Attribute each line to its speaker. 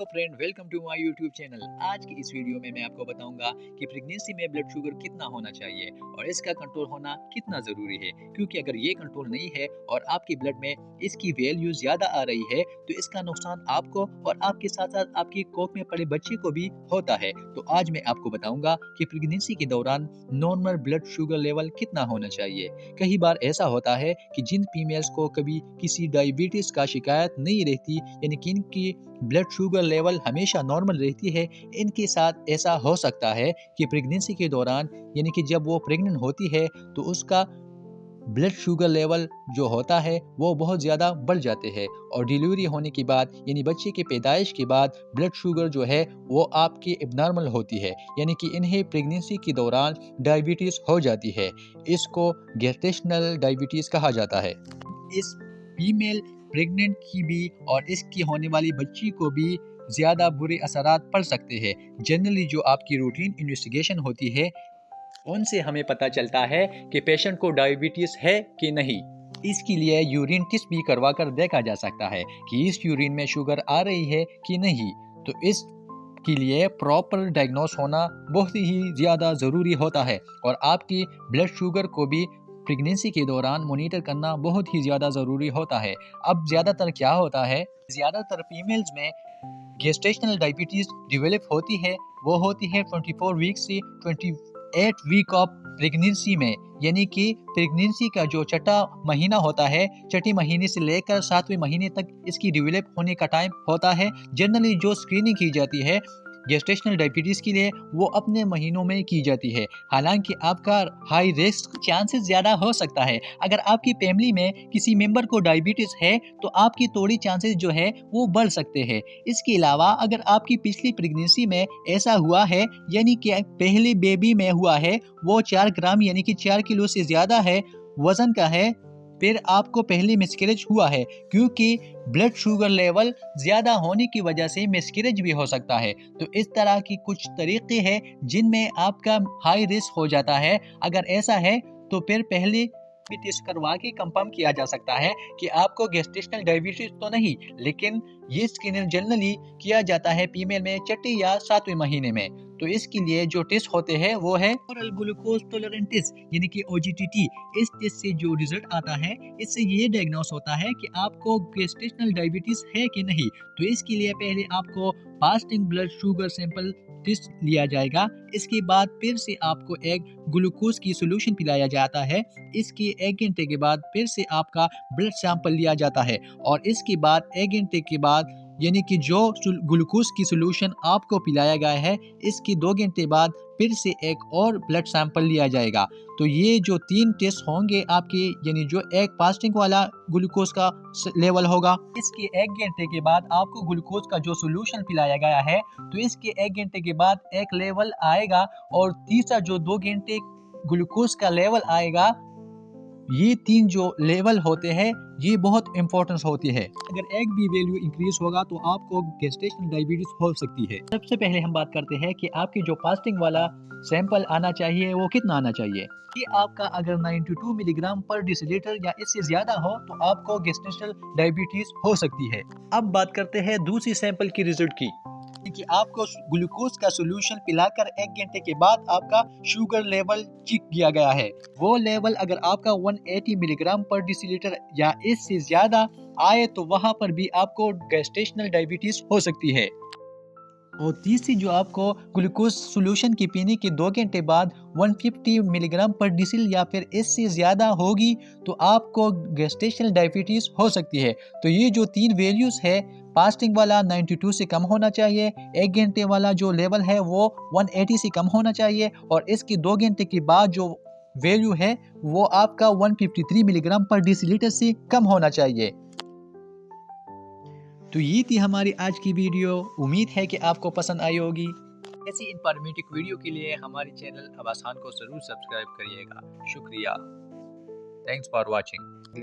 Speaker 1: तो friend, welcome to my YouTube channel. आज की इस वीडियो में मैं आपको बताऊंगा कि प्रेगनेंसी में ब्लड शुगर कितना होना चाहिए और इसका कंट्रोल होना कितना ज़रूरी है। क्योंकि अगर ये कंट्रोल नहीं है और आपकी ब्लड में इसकी वैल्यू ज़्यादा आ रही है तो इसका नुकसान आपको और आपके साथ साथ आपकी कोख में पड़े बच्चे को भी होता है। तो आज मैं आपको बताऊंगा कि प्रेगनेंसी के दौरान नॉर्मल ब्लड शुगर लेवल कितना होना चाहिए। कई बार ऐसा होता है कि जिन फीमेल्स को कभी किसी डायबिटीज़ का शिकायत नहीं रहती, यानी कि इनकी ब्लड शुगर लेवल हमेशा नॉर्मल रहती है, इनके साथ ऐसा हो सकता है कि प्रेगनेंसी के दौरान, यानी कि जब वो प्रेग्नेंट होती है तो उसका ब्लड शुगर लेवल जो होता है वो बहुत ज़्यादा बढ़ जाते हैं और डिलीवरी होने के बाद, यानी बच्चे की पैदाइश के बाद ब्लड शुगर जो है वो आपकी एबनॉर्मल होती है, यानी कि इन्हें प्रेगनेंसी के दौरान डायबिटीज़ हो जाती है। इसको गेस्टेशनल डायबिटीज़ कहा जाता है। इस फीमेल प्रेग्नेंट की भी और इसकी होने वाली बच्ची को भी ज़्यादा बुरे असरात पड़ सकते हैं। जनरली जो आपकी रूटीन इन्वेस्टिगेशन होती है उनसे हमें पता चलता है कि पेशेंट को डायबिटीज़ है कि नहीं। इसके लिए यूरिन टेस्ट भी करवा कर देखा जा सकता है कि इस यूरिन में शुगर आ रही है कि नहीं। तो इसके लिए प्रॉपर डायग्नोस होना बहुत ही ज़्यादा ज़रूरी होता है और आपकी ब्लड शुगर को भी प्रेगनेंसी के दौरान मॉनिटर करना बहुत ही ज़्यादा ज़रूरी होता है। अब ज़्यादातर क्या होता है, ज़्यादातर फीमेल्स में गेस्टेशनल डायबिटीज़ डेवलप होती है, वो होती है 24 वीक से 28 वीक ऑफ प्रेगनेंसी में, यानी कि प्रेगनेंसी का जो छठा महीना होता है, छठे महीने से लेकर 7वें महीने तक इसकी डेवलप होने का टाइम होता है। जनरली जो स्क्रीनिंग की जाती है गेस्टेशनल डायबिटीज़ के लिए वो अपने महीनों में की जाती है। हालांकि आपका हाई रिस्क चांसेस ज़्यादा हो सकता है। अगर आपकी फैमिली में किसी मेंबर को डायबिटीज़ है तो आपकी थोड़ी चांसेस जो है वो बढ़ सकते हैं। इसके अलावा अगर आपकी पिछली प्रेगनेंसी में ऐसा हुआ है, यानी कि पहले बेबी में हुआ है, वो 4 ग्राम यानी कि 4 किलो से ज़्यादा है वज़न का है, फिर आपको पहले मिसकैरेज हुआ है, क्योंकि ब्लड शुगर लेवल ज़्यादा होने की वजह से मिसकैरेज भी हो सकता है। तो इस तरह की कुछ तरीके हैं जिनमें आपका हाई रिस्क हो जाता है। अगर ऐसा है तो फिर पहले भी टेस्ट करवा के कंफर्म किया जा सकता है कि आपको गेस्टेशनल डायबिटीज तो नहीं, लेकिन ये स्क्रीनिंग जनरली किया जाता है फीमेल में छठे या 7वें महीने में। तो इसके लिए जो टेस्ट होते हैं वो है ओरल ग्लूकोज टॉलरेंस टेस्ट, यानी कि OGTT। इस टेस्ट से जो रिजल्ट आता है इससे ये डायग्नोस होता है कि आपको गेस्टेशनल डायबिटीज है कि नहीं। तो इसके लिए पहले आपको fasting blood sugar sample test लिया जाएगा। इसके बाद फिर से आपको एक ग्लूकोज की सोल्यूशन पिलाया जाता है। इसके 1 घंटे के बाद फिर से आपका ब्लड सैंपल लिया जाता है और इसके बाद 1 घंटे के बाद, यानी कि जो ग्लूकोज की सोल्यूशन आपको पिलाया गया है, इसके 2 घंटे बाद फिर से एक और ब्लड सैंपल लिया जाएगा। तो ये जो 3 टेस्ट होंगे आपके, यानी जो एक फास्टिंग वाला ग्लूकोज का लेवल होगा, इसके 1 घंटे के बाद आपको ग्लूकोज का जो सोल्यूशन पिलाया गया है तो इसके 1 घंटे के बाद एक लेवल आएगा और तीसरा जो 2 घंटे ग्लूकोज का लेवल आएगा। ये 3 जो लेवल होते हैं ये बहुत इंपॉर्टेंस होती है। अगर एक भी वैल्यू इंक्रीज होगा तो आपको गेस्टेशनल डायबिटीज हो सकती है। सबसे पहले हम बात करते हैं कि आपकी जो फास्टिंग वाला सैंपल आना चाहिए वो कितना आना चाहिए। कि आपका अगर 92 मिलीग्राम पर डिसिलीटर या इससे ज्यादा हो तो आपको गेस्टेशनल डायबिटीज हो सकती है। अब बात करते हैं दूसरी सैंपल की रिजल्ट की, कि आपको ग्लूकोज का सॉल्यूशन पिलाकर 1 घंटे के बाद आपका शुगर लेवल चेक किया गया है। वो लेवल अगर आपका 180 मिलीग्राम पर डिसिलीटर या इससे ज्यादा आए तो वहां पर भी आपको गेस्टेशनल डायबिटीज हो सकती है। और तीसरी जो आपको ग्लूकोज सोल्यूशन की पीने के 2 घंटे बाद 150 मिलीग्राम पर डिसिल या फिर इससे ज़्यादा होगी तो आपको गेस्टेशनल डायबिटीज़ हो सकती है। तो ये जो 3 वैल्यूज़ है, फास्टिंग वाला 92 से कम होना चाहिए, 1 घंटे वाला जो लेवल है वो 180 से कम होना चाहिए और इसके 2 घंटे के बाद जो वैल्यू है वो आपका 153 मिलीग्राम पर डिसिलीटर से कम होना चाहिए। तो ये थी हमारी आज की वीडियो। उम्मीद है कि आपको पसंद आई होगी। ऐसी इंफॉर्मेटिव वीडियो के लिए हमारे चैनल अब्बास खान को ज़रूर सब्सक्राइब करिएगा। शुक्रिया। Thanks for watching.